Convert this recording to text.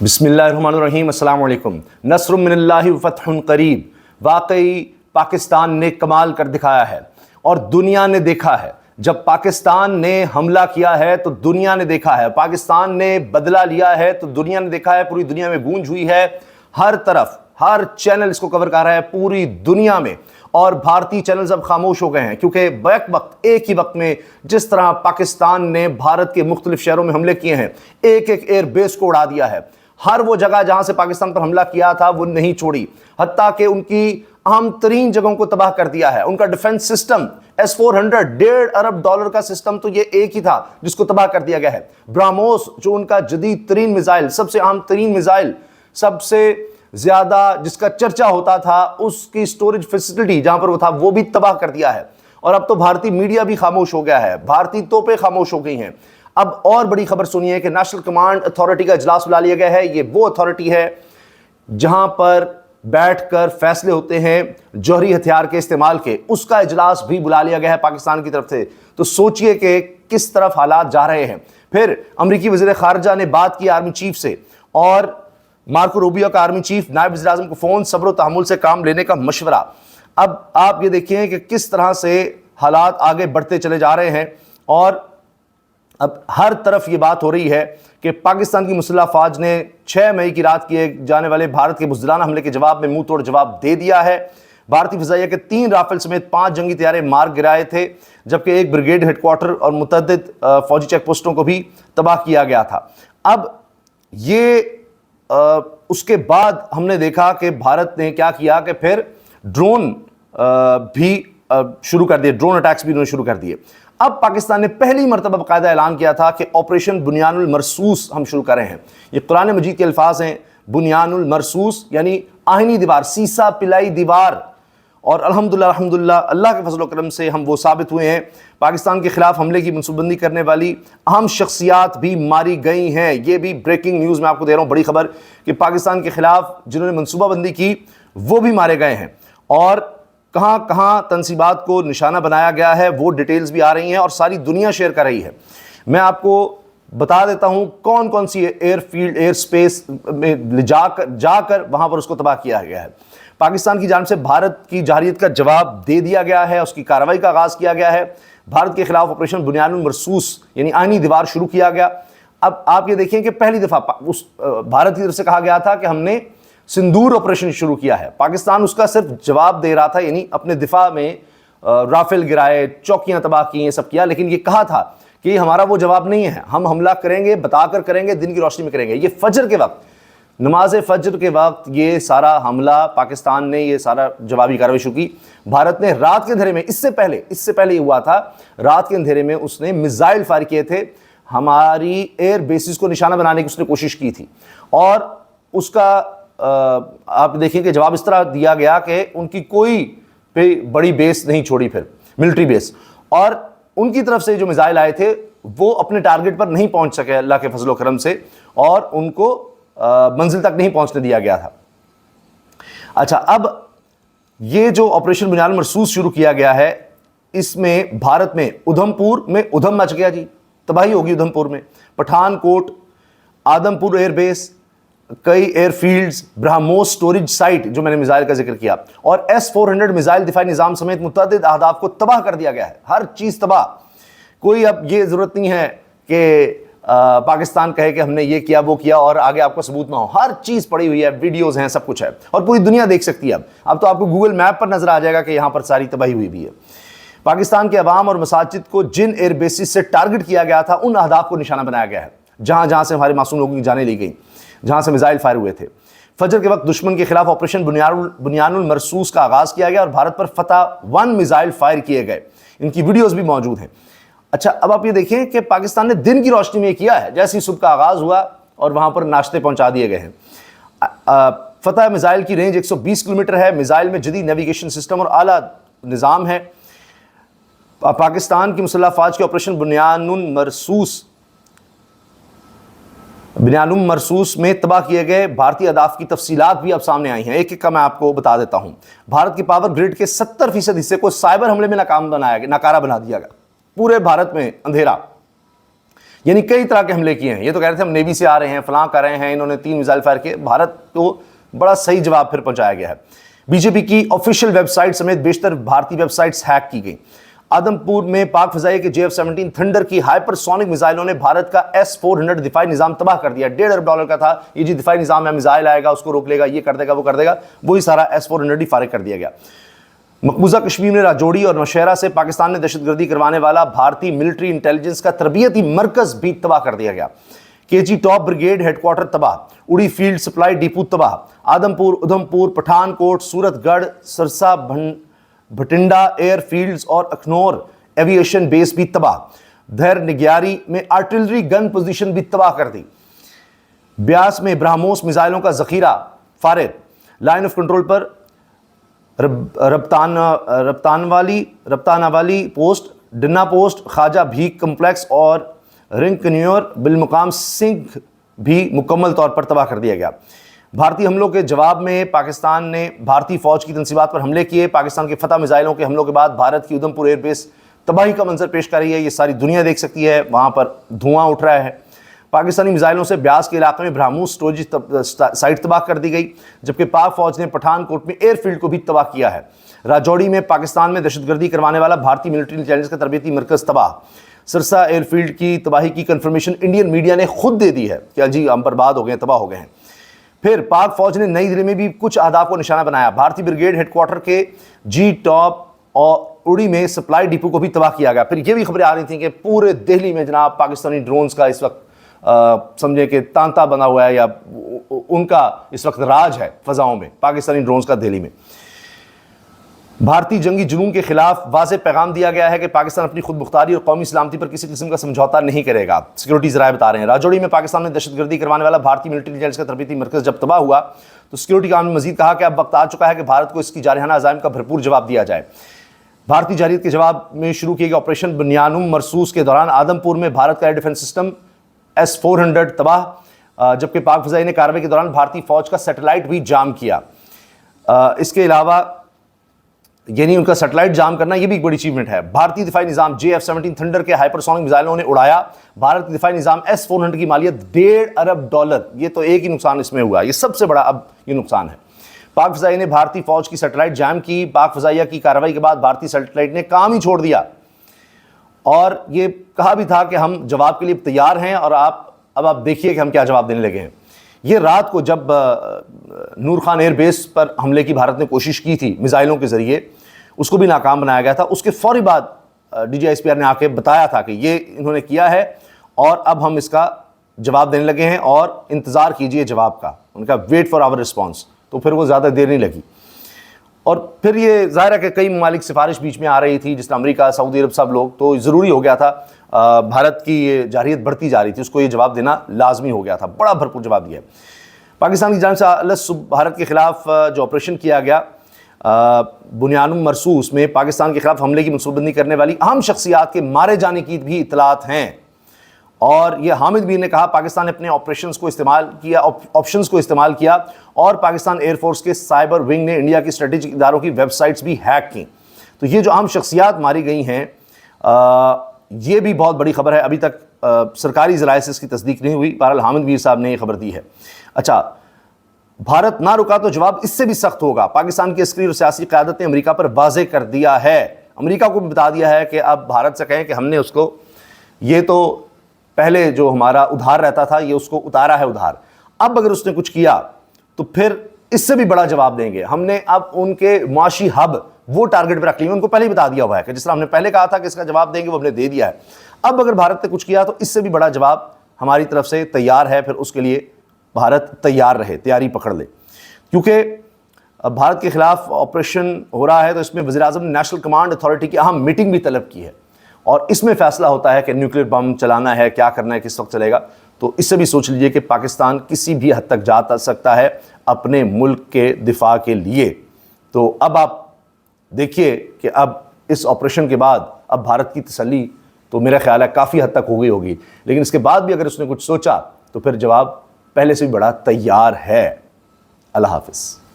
بسم اللہ الرحمن الرحیم۔ السلام علیکم۔ نصر من اللہ فتح قریب، واقعی پاکستان نے کمال کر دکھایا ہے اور دنیا نے دیکھا ہے۔ جب پاکستان نے حملہ کیا ہے تو دنیا نے دیکھا ہے، پاکستان نے بدلہ لیا ہے تو دنیا نے دیکھا ہے، پوری دنیا میں گونج ہوئی ہے، ہر طرف ہر چینل اس کو کور کر رہا ہے پوری دنیا میں، اور بھارتی چینلز اب خاموش ہو گئے ہیں کیونکہ ایک ہی وقت میں جس طرح پاکستان نے بھارت کے مختلف شہروں میں حملے کیے ہیں، ایک ایک ایئر بیس کو اڑا دیا ہے، ہر وہ جگہ جہاں سے پاکستان پر حملہ کیا تھا وہ نہیں چھوڑی، حتیٰ کہ ان کی اہم ترین جگہوں کو تباہ کر دیا ہے۔ ان کا ڈیفنس سسٹم S-400 $1.5 ارب کا سسٹم تو یہ ایک ہی تھا جس کو تباہ کر دیا گیا ہے۔ براموس جو ان کا جدید ترین میزائل، سب سے اہم ترین میزائل، سب سے زیادہ جس کا چرچا ہوتا تھا، اس کی سٹوریج فیسلٹی جہاں پر وہ تھا وہ بھی تباہ کر دیا ہے۔ اور اب تو بھارتی میڈیا بھی خاموش ہو گیا ہے، بھارتی توپیں خاموش ہو گئی ہیں۔ اب اور بڑی خبر سنیے کہ نیشنل کمانڈ اتھارٹی کا اجلاس بلا لیا گیا ہے۔ یہ وہ اتھارٹی ہے جہاں پر بیٹھ کر فیصلے ہوتے ہیں جوہری ہتھیار کے استعمال کے، اس کا اجلاس بھی بلا لیا گیا ہے پاکستان کی طرف سے۔ تو سوچئے کہ کس طرف حالات جا رہے ہیں۔ پھر امریکی وزیر خارجہ نے بات کی آرمی چیف سے، اور مارکو روبیو کا آرمی چیف نائب وزیر اعظم کو فون، صبر و تحمل سے کام لینے کا مشورہ۔ اب آپ یہ دیکھیں کہ کس طرح سے حالات آگے بڑھتے چلے جا رہے ہیں، اور اب ہر طرف یہ بات ہو رہی ہے کہ پاکستان کی مسلح افواج نے 6 مئی کی رات کیے جانے والے بھارت کے بزدلانہ حملے کے جواب میں منہ توڑ جواب دے دیا ہے۔ بھارتی فضائیہ کے 3 رافل سمیت 5 جنگی طیارے مار گرائے تھے، جبکہ ایک بریگیڈ ہیڈ کوارٹر اور متعدد فوجی چیک پوسٹوں کو بھی تباہ کیا گیا تھا۔ اب یہ اس کے بعد ہم نے دیکھا کہ بھارت نے کیا کیا کہ پھر ڈرون بھی شروع کر دیے، ڈرون اٹیکس بھی انہوں نے شروع کر دیے۔ اب پاکستان نے پہلی مرتبہ باقاعدہ اعلان کیا تھا کہ آپریشن بنیان المرصوص ہم شروع کر رہے ہیں۔ یہ قرآن مجید کے الفاظ ہیں، بنیان المرصوص یعنی آہنی دیوار، سیسا پلائی دیوار، اور الحمدللہ اللہ کے فضل و کرم سے ہم وہ ثابت ہوئے ہیں۔ پاکستان کے خلاف حملے کی منصوبہ بندی کرنے والی اہم شخصیات بھی ماری گئی ہیں۔ یہ بھی بریکنگ نیوز میں آپ کو دے رہا ہوں، بڑی خبر کہ پاکستان کے خلاف جنہوں نے منصوبہ بندی کی وہ بھی مارے گئے ہیں، اور کہاں کہاں تنصیبات کو نشانہ بنایا گیا ہے وہ ڈیٹیلز بھی آ رہی ہیں اور ساری دنیا شیئر کر رہی ہے۔ میں آپ کو بتا دیتا ہوں کون کون سی ایئر فیلڈ، ایئر سپیس میں جا کر وہاں پر اس کو تباہ کیا گیا ہے۔ پاکستان کی جانب سے بھارت کی جارحیت کا جواب دے دیا گیا ہے، اس کی کارروائی کا آغاز کیا گیا ہے۔ بھارت کے خلاف آپریشن بنیان المرصوص یعنی آئینی دیوار شروع کیا گیا۔ اب آپ یہ دیکھیں کہ پہلی دفعہ بھارت کی طرف سے کہا گیا تھا کہ ہم نے سندور آپریشن شروع کیا ہے، پاکستان اس کا صرف جواب دے رہا تھا، یعنی اپنے دفاع میں رافل گرائے، چوکیاں تباہ کی، یہ سب کیا، لیکن یہ کہا تھا کہ یہ ہمارا وہ جواب نہیں ہے، ہم حملہ کریں گے، بتا کر کریں گے، دن کی روشنی میں کریں گے۔ یہ فجر کے وقت، نماز فجر کے وقت یہ سارا حملہ پاکستان نے، یہ سارا جوابی کارروائی شروع کی۔ بھارت نے رات کے اندھیرے میں، اس سے پہلے یہ ہوا تھا، رات کے اندھیرے میں اس نے میزائل فائر کیے تھے، ہماری ایئر بیسز کو نشانہ بنانے کی اس نے کوشش کی تھی، اور اس کا آپ دیکھیں کہ جواب اس طرح دیا گیا کہ ان کی کوئی پہ بڑی بیس نہیں چھوڑی، پھر ملٹری بیس، اور ان کی طرف سے جو میزائل آئے تھے وہ اپنے ٹارگٹ پر نہیں پہنچ سکے اللہ کے فضل و کرم سے، اور ان کو منزل تک نہیں پہنچنے دیا گیا تھا۔ اچھا، اب یہ جو آپریشن بنیان المرصوص شروع کیا گیا ہے، اس میں بھارت میں ادھمپور میں ادھم مچ گیا، جی تباہی ہوگی ادھمپور میں، پٹھان کوٹ، آدم پور ایئر بیس، کئی year fields, BrahMos storage site جو میں نے میزائل کا ذکر کیا، اور S-400 میزائل دفاعی نظام سمیت متعدد اہداف کو تباہ کر دیا گیا ہے، ہر چیز تباہ۔ کوئی اب یہ ضرورت نہیں ہے کہ پاکستان کہے کہ ہم نے یہ کیا وہ کیا اور آگے آپ کو ثبوت نہ ہو، ہر چیز پڑی ہوئی ہے، ویڈیوز ہیں، سب کچھ ہے، اور پوری دنیا دیکھ سکتی ہے۔ اب تو آپ کو گوگل میپ پر نظر آ جائے گا کہ یہاں پر ساری تباہی ہوئی بھی ہے۔ پاکستان کے عوام اور مساجد کو جن ایئر بیسز سے ٹارگٹ کیا گیا تھا، ان اہداف کو نشانہ بنایا گیا ہے جہاں جہاں سے ہمارے معصوم لوگوں کی جانیں لی گئیں، جہاں سے میزائل فائر ہوئے تھے۔ فجر کے وقت دشمن کے خلاف آپریشن بنیان المرصوص کا آغاز کیا گیا اور بھارت پر فتح 1 میزائل فائر کیے گئے، ان کی ویڈیوز بھی موجود ہیں۔ اچھا، اب آپ یہ دیکھیں کہ پاکستان نے دن کی روشنی میں یہ کیا ہے، جیسے ہی صبح کا آغاز ہوا اور وہاں پر ناشتے پہنچا دیے گئے ہیں۔ فتح میزائل کی رینج 120 کلومیٹر ہے، میزائل میں جدید نیویگیشن سسٹم اور اعلیٰ نظام ہے۔ پاکستان کی مسلح افواج کے آپریشن بنیان المرصوص میں تباہ کیے گئے بھارتی اہداف کی تفصیلات بھی اب سامنے آئی ہیں، ایک ایک کا میں آپ کو بتا دیتا ہوں۔ بھارت کی پاور گرڈ کے 70% حصے کو سائبر حملے میں ناکارہ بنا دیا گیا، پورے بھارت میں اندھیرا۔ یعنی کئی طرح کے حملے کیے ہیں. یہ تو کہہ رہے تھے ہم نیوی سے آ رہے ہیں، فلاں کر رہے ہیں، انہوں نے 3 میزائل فائر کیے. بھارت کو بڑا صحیح جواب پھر پہنچایا گیا ہے. بی جے پی کی آفیشیل ویب سائٹ سمیت بیشتر بھارتی ویب سائٹس ہیک کی گئیں. آدم پور میں پاک فضائیہ کے JF-17 تھنڈر کی ہائپر سونک میزائلوں نے بھارت کا S-400 دفاعی نظام تباہ کر دیا. $1.5 ارب کا تھا یہ جی دفاعی نظام ہے، میزائل آئے گا اس کو روک لے گا، یہ کر دے گا وہ کر دے گا، وہی سارا S-400 ہی فارغ کر دیا گیا. مقبوضہ کشمیر میں راجوڑی اور نوشہرہ سے پاکستان نے دہشت گردی کروانے والا بھارتی ملٹری انٹیلیجنس کا تربیتی مرکز بھی تباہ کر دیا گیا. KG top brigade headquarter تباہ، اڑی فیلڈ سپلائی ڈیپو تباہ، آدم پور، ادھم پور، پٹھان کوٹ، سورت گڑھ، سرسا، بھٹنڈا ایئر فیلڈز اور اکھنور ایویشن بیس بھی تباہ. دھیر نگیاری میں آرٹلری گن پوزیشن بھی تباہ کر دی. بیاس میں برہموس میزائلوں کا ذخیرہ فارغ. لائن آف کنٹرول پر ربطانہ والی پوسٹ، ڈنا پوسٹ، خواجہ بھیک کمپلیکس اور رنگ کنیور بالمقام سنگھ بھی مکمل طور پر تباہ کر دیا گیا. بھارتی حملوں کے جواب میں پاکستان نے بھارتی فوج کی تنصیبات پر حملے کیے. پاکستان کے فتح میزائلوں کے حملوں کے بعد بھارت کی ادھم پور ایئر بیس تباہی کا منظر پیش کر رہی ہے. یہ ساری دنیا دیکھ سکتی ہے، وہاں پر دھواں اٹھ رہا ہے. پاکستانی میزائلوں سے بیاس کے علاقے میں برہموس سٹوریج سائٹ تباہ کر دی گئی، جبکہ پاک فوج نے پٹھان کوٹ میں ایئر فیلڈ کو بھی تباہ کیا ہے. راجوڑی میں پاکستان میں دہشت گردی کروانے والا بھارتی ملٹری انٹیلیجنس کا تربیتی مرکز تباہ. سرسا ایئر فیلڈ کی تباہی کی کنفرمیشن انڈین میڈیا نے خود دے دی ہے کہ جی ہم برباد ہو گئے ہیں، تباہ ہو گئے ہیں. پھر پاک فوج نے نئی دہلی میں بھی کچھ اہداف کو نشانہ بنایا. بھارتی بریگیڈ ہیڈ کوارٹر کے جی ٹاپ اور اڑی میں سپلائی ڈپو کو بھی تباہ کیا گیا. پھر یہ بھی خبریں آ رہی تھیں کہ پورے دہلی میں جناب پاکستانی ڈرونز کا اس وقت سمجھے کہ تانتا بنا ہوا ہے، یا ان کا اس وقت راج ہے فضاؤں میں، پاکستانی ڈرونز کا دہلی میں. بھارتی جنگی جنون کے خلاف واضح پیغام دیا گیا ہے کہ پاکستان اپنی خود مختاری اور قومی سلامتی پر کسی قسم کا سمجھوتا نہیں کرے گا. سیکورٹی ذرائع بتا رہے ہیں راجوڑی میں پاکستان میں دہشت گردی کروانے والا بھارتی ملٹری انٹیلیجنس کا تربیتی مرکز جب تباہ ہوا تو سیکورٹی کام نے مزید کہا کہ اب وقت آ چکا ہے کہ بھارت کو اس کی جارحانہ عزائم کا بھرپور جواب دیا جائے. بھارتی جارحیت کے جواب میں شروع کیے گئے آپریشن بنیانم مرسوس کے دوران آدم پور میں بھارت کا ایئر ڈیفنس سسٹم S-400 تباہ، جبکہ پاک فضائی نے کارروائی کے دوران بھارتی فوج کا سیٹلائٹ بھی جام کیا. اس کے علاوہ یعنی ان کا سیٹلائٹ جام کرنا یہ بھی ایک بڑی اچیومنٹ ہے. بھارتی دفاعی نظام JF-17 تھنڈر کے ہائپر سونک میزائلوں نے اڑایا. بھارت دفاعی نظام S-400 کی مالیت $1.5 ارب. یہ تو ایک ہی نقصان اس میں ہوا، یہ سب سے بڑا اب یہ نقصان ہے. پاک فضائیہ نے بھارتی فوج کی سیٹلائٹ جام کی. پاک فضائیہ کی کارروائی کے بعد بھارتی سیٹلائٹ نے کام ہی چھوڑ دیا اور یہ کہا بھی تھا کہ ہم جواب کے لیے تیار ہیں اور اب آپ دیکھیے کہ ہم کیا جواب دینے لگے ہیں. یہ رات کو جب نور خان ایئر بیس پر حملے کی بھارت نے کوشش کی تھی میزائلوں کے ذریعے، اس کو بھی ناکام بنایا گیا تھا. اس کے فوری بعد DGISPR نے آ کے بتایا تھا کہ یہ انہوں نے کیا ہے اور اب ہم اس کا جواب دینے لگے ہیں اور انتظار کیجئے جواب کا. ان کا ویٹ فار آور رسپانس. تو پھر وہ زیادہ دیر نہیں لگی. اور پھر یہ ظاہر ہے کہ کئی ممالک سفارش بیچ میں آ رہی تھی، جس طرح امریکہ، سعودی عرب، سب لوگ، تو ضروری ہو گیا تھا. بھارت کی یہ جارحیت بڑھتی جا رہی تھی، اس کو یہ جواب دینا لازمی ہو گیا تھا. بڑا بھرپور جواب دیا ہے. پاکستان کی جانب سے الس بھارت کے خلاف جو آپریشن کیا گیا بنیانم مرسوس میں پاکستان کے خلاف حملے کی منصوبہ بندی کرنے والی اہم شخصیات کے مارے جانے کی بھی اطلاعات ہیں. اور یہ حامد میر نے کہا پاکستان نے اپنے آپشنز کو استعمال کیا اور پاکستان ایئر فورس کے سائبر ونگ نے انڈیا کی اسٹریٹجک اداروں کی ویب سائٹس بھی ہیک کی. تو یہ جو اہم شخصیات ماری گئی ہیں یہ بھی بہت بڑی خبر ہے. ابھی تک سرکاری ذرائع سے اس کی تصدیق نہیں ہوئی. بہرحال حامد میر صاحب نے یہ خبر دی ہے. اچھا، بھارت نہ رکا تو جواب اس سے بھی سخت ہوگا. پاکستان کی عسکری اور سیاسی قیادت نے امریکہ پر واضح کر دیا ہے، امریکہ کو بھی بتا دیا ہے کہ اب بھارت سے کہیں کہ ہم نے اس کو، یہ تو پہلے جو ہمارا ادھار رہتا تھا یہ اس کو اتارا ہے ادھار، اب اگر اس نے کچھ کیا تو پھر اس سے بھی بڑا جواب دیں گے. ہم نے اب ان کے معاشی ہب وہ ٹارگٹ پہ رکھ لی، ان کو پہلے ہی بتا دیا ہوا ہے کہ جس طرح ہم نے پہلے کہا تھا کہ اس کا جواب دیں گے وہ ہم نے دے دیا ہے. اب اگر بھارت نے کچھ کیا تو اس سے بھی بڑا جواب ہماری طرف سے تیار ہے. پھر اس کے لیے بھارت تیار رہے، تیاری پکڑ لے. کیونکہ بھارت کے خلاف آپریشن ہو رہا ہے تو اس میں وزیر اعظم نے نیشنل کمانڈ اتھارٹی کی اہم میٹنگ بھی طلب کی ہے اور اس میں فیصلہ ہوتا ہے کہ نیوکلیر بم چلانا ہے، کیا کرنا ہے، کس وقت چلے گا. تو اس سے بھی سوچ لیجئے کہ پاکستان کسی بھی حد تک جا سکتا ہے اپنے ملک کے دفاع کے لیے. تو اب آپ دیکھیے کہ اب اس آپریشن کے بعد اب بھارت کی تسلی تو میرا خیال ہے کافی حد تک ہو گئی ہوگی، لیکن اس کے بعد بھی اگر اس نے کچھ سوچا تو پھر جواب پہلے سے بھی بڑا تیار ہے. اللہ حافظ.